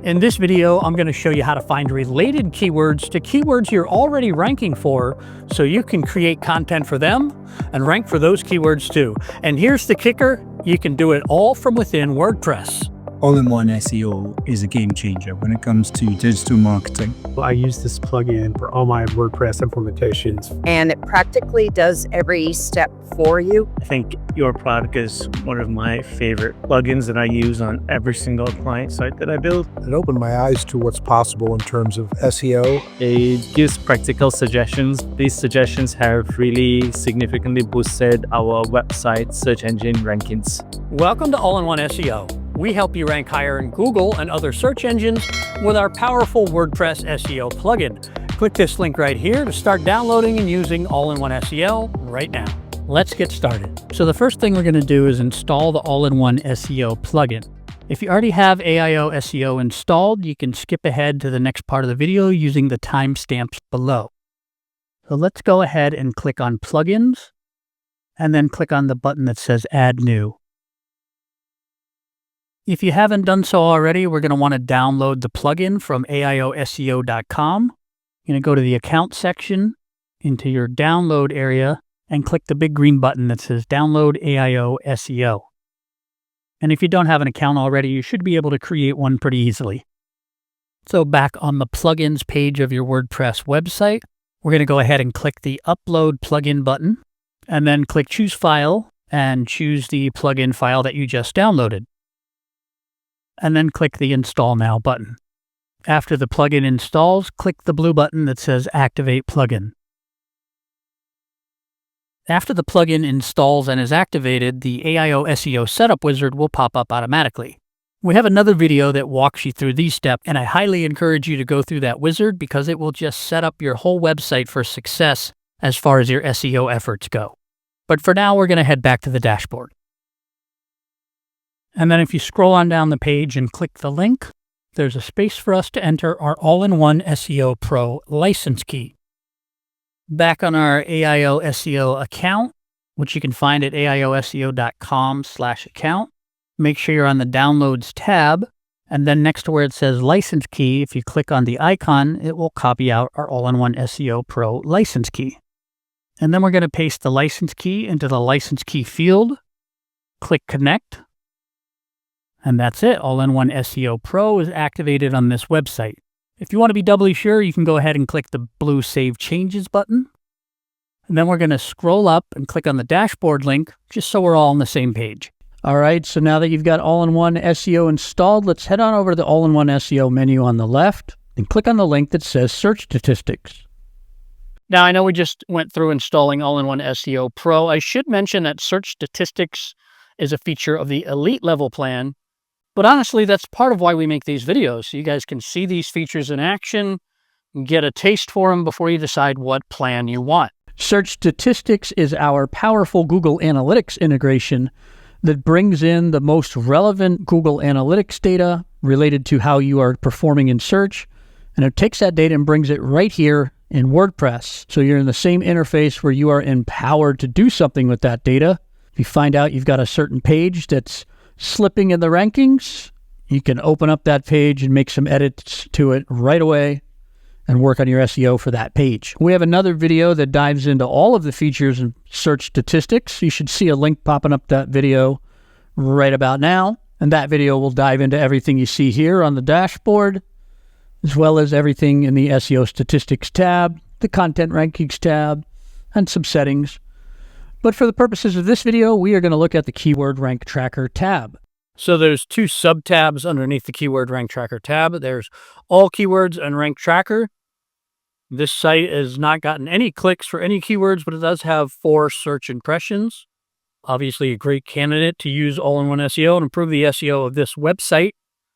In this video, I'm going to show you how to find related keywords to keywords you're already ranking for so you can create content for them and rank for those keywords too. And here's the kicker, you can do it all from within WordPress. All-in-one SEO is a game changer when it comes to digital marketing. I use this plugin for all my WordPress implementations. And it practically does every step for you. I think your product is one of my favorite plugins that I use on every single client site that I build. It opened my eyes to what's possible in terms of SEO. It gives practical suggestions. These suggestions have really significantly boosted our website search engine rankings. Welcome to All-in-One SEO. We help you rank higher in Google and other search engines with our powerful WordPress SEO plugin. Click this link right here to start downloading and using All-in-One SEO right now. Let's get started. So the first thing we're going to do is install the All-in-One SEO plugin. If you already have AIOSEO installed, you can skip ahead to the next part of the video using the timestamps below. So let's go ahead and click on Plugins, and then click on the button that says Add New. If you haven't done so already, we're going to want to download the plugin from AIOSEO.com. You're going to go to the Account section, into your Download area, and click the big green button that says Download AIOSEO. And if you don't have an account already, you should be able to create one pretty easily. So back on the Plugins page of your WordPress website, we're going to go ahead and click the Upload Plugin button, and then click Choose File, and choose the plugin file that you just downloaded. And then click the Install Now button. After the plugin installs, click the blue button that says Activate Plugin. After the plugin installs and is activated, the AIOSEO Setup Wizard will pop up automatically. We have another video that walks you through these steps, and I highly encourage you to go through that wizard because it will just set up your whole website for success as far as your SEO efforts go. But for now, we're going to head back to the dashboard. And then if you scroll on down the page and click the link, there's a space for us to enter our All-in-One SEO Pro license key. Back on our AIOSEO account, which you can find at AIOSEO.com/account, make sure you're on the Downloads tab, and then next to where it says License Key, if you click on the icon, it will copy out our All-in-One SEO Pro license key. And then we're going to paste the license key into the license key field, click Connect, and that's it. All-in-One SEO Pro is activated on this website. If you want to be doubly sure, you can go ahead and click the blue Save Changes button. And then we're going to scroll up and click on the dashboard link, just so we're all on the same page. All right, so now that you've got All-in-One SEO installed, let's head on over to the All-in-One SEO menu on the left and click on the link that says Search Statistics. Now, I know we just went through installing All-in-One SEO Pro. I should mention that Search Statistics is a feature of the Elite level plan. But honestly, that's part of why we make these videos, so you guys can see these features in action, get a taste for them before you decide what plan you want. Search Statistics is our powerful Google Analytics integration that brings in the most relevant Google Analytics data related to how you are performing in search, and it takes that data and brings it right here in WordPress. So you're in the same interface where you are empowered to do something with that data. If you find out you've got a certain page that's slipping in the rankings, you can open up that page and make some edits to it right away and work on your SEO for that page. We have another video that dives into all of the features in Search Statistics. You should see a link popping up that video right about now. And that video will dive into everything you see here on the dashboard, as well as everything in the SEO Statistics tab, the Content Rankings tab, and some settings. But for the purposes of this video, we are going to look at the Keyword Rank Tracker tab. So there's two sub-tabs underneath the Keyword Rank Tracker tab. There's All Keywords and Rank Tracker. This site has not gotten any clicks for any keywords, but it does have 4 search impressions. Obviously a great candidate to use All-in-One SEO and improve the SEO of this website.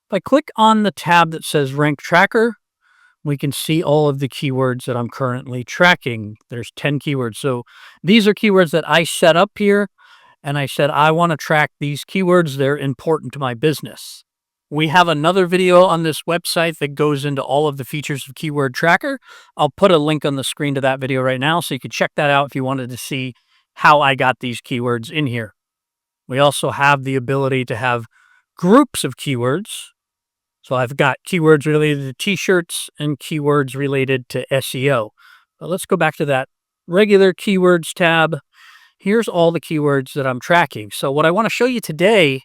If I click on the tab that says Rank Tracker, we can see all of the keywords that I'm currently tracking. There's 10 keywords. So these are keywords that I set up here, and I said, I want to track these keywords. They're important to my business. We have another video on this website that goes into all of the features of Keyword Tracker. I'll put a link on the screen to that video right now, so you can check that out if you wanted to see how I got these keywords in here. We also have the ability to have groups of keywords. So I've got keywords related to t-shirts and keywords related to SEO. But let's go back to that regular keywords tab. Here's all the keywords that I'm tracking. So what I want to show you today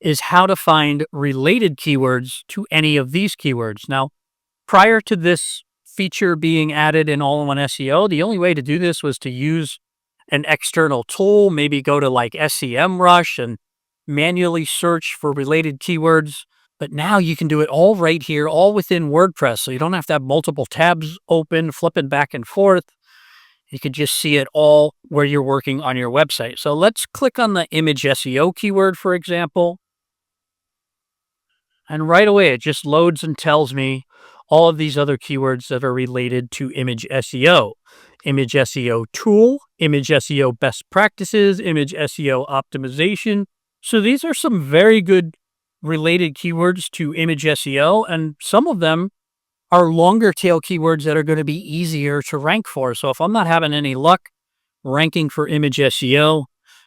is how to find related keywords to any of these keywords. Now, prior to this feature being added in all-in-one SEO, the only way to do this was to use an external tool, maybe go to like SEMrush and manually search for related keywords. But now you can do it all right here, all within WordPress. So you don't have to have multiple tabs open, flipping back and forth. You can just see it all where you're working on your website. So let's click on the image SEO keyword, for example. And right away, it just loads and tells me all of these other keywords that are related to image SEO. Image SEO tool, image SEO best practices, image SEO optimization. So these are some very good related keywords to image SEO, and some of them are longer tail keywords that are going to be easier to rank for. So if I'm not having any luck ranking for image SEO,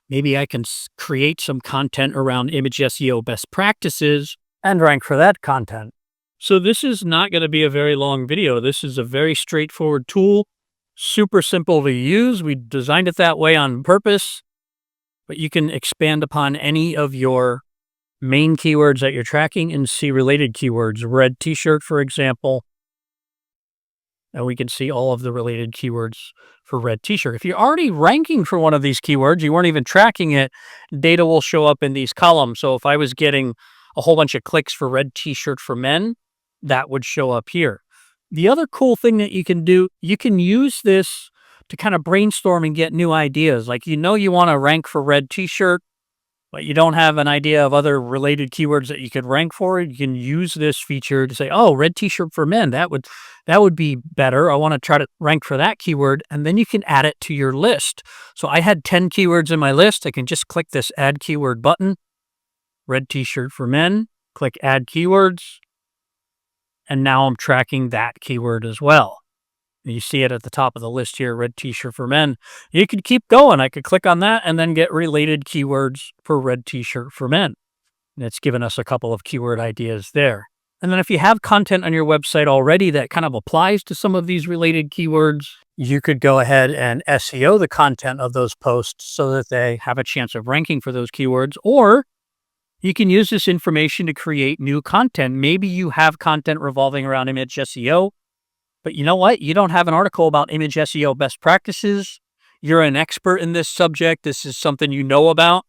maybe I can create some content around image SEO best practices and rank for that content. So this is not going to be a very long video. This is a very straightforward tool, super simple to use. We designed it that way on purpose, but you can expand upon any of your main keywords that you're tracking and see related keywords. Red t-shirt, for example. And we can see all of the related keywords for red t-shirt. If you're already ranking for one of these keywords, you weren't even tracking it, data will show up in these columns. So if I was getting a whole bunch of clicks for red t-shirt for men, that would show up here. The other cool thing that you can do, you can use this to kind of brainstorm and get new ideas. Like, you want to rank for red t-shirt, but you don't have an idea of other related keywords that you could rank for. You can use this feature to say, oh, red t-shirt for men, that would be better. I want to try to rank for that keyword. And then you can add it to your list. So I had 10 keywords in my list. I can just click this add keyword button, red t-shirt for men, click add keywords. And now I'm tracking that keyword as well. You see it at the top of the list here, red t-shirt for men. You could keep going. I could click on that and then get related keywords for red t-shirt for men. And it's given us a couple of keyword ideas there. And then if you have content on your website already that kind of applies to some of these related keywords, you could go ahead and SEO the content of those posts so that they have a chance of ranking for those keywords. Or you can use this information to create new content. Maybe you have content revolving around image SEO, but you know what? You don't have an article about image SEO best practices. You're an expert in this subject. This is something you know about.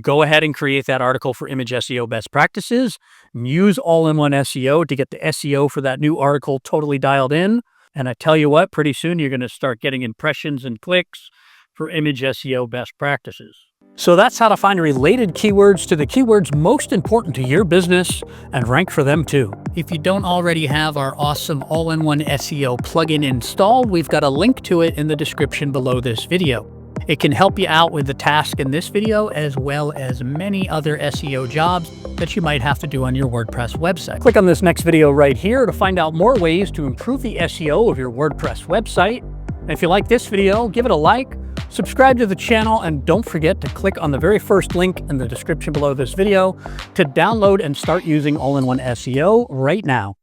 Go ahead and create that article for image SEO best practices. Use all-in-one SEO to get the SEO for that new article totally dialed in. And I tell you what, pretty soon you're going to start getting impressions and clicks for image SEO best practices. So that's how to find related keywords to the keywords most important to your business and rank for them too. If you don't already have our awesome all-in-one SEO plugin installed, we've got a link to it in the description below this video. It can help you out with the task in this video, as well as many other SEO jobs that you might have to do on your WordPress website. Click on this next video right here to find out more ways to improve the SEO of your WordPress website. And if you like this video, give it a like, subscribe to the channel, and don't forget to click on the very first link in the description below this video to download and start using all-in-one SEO right now.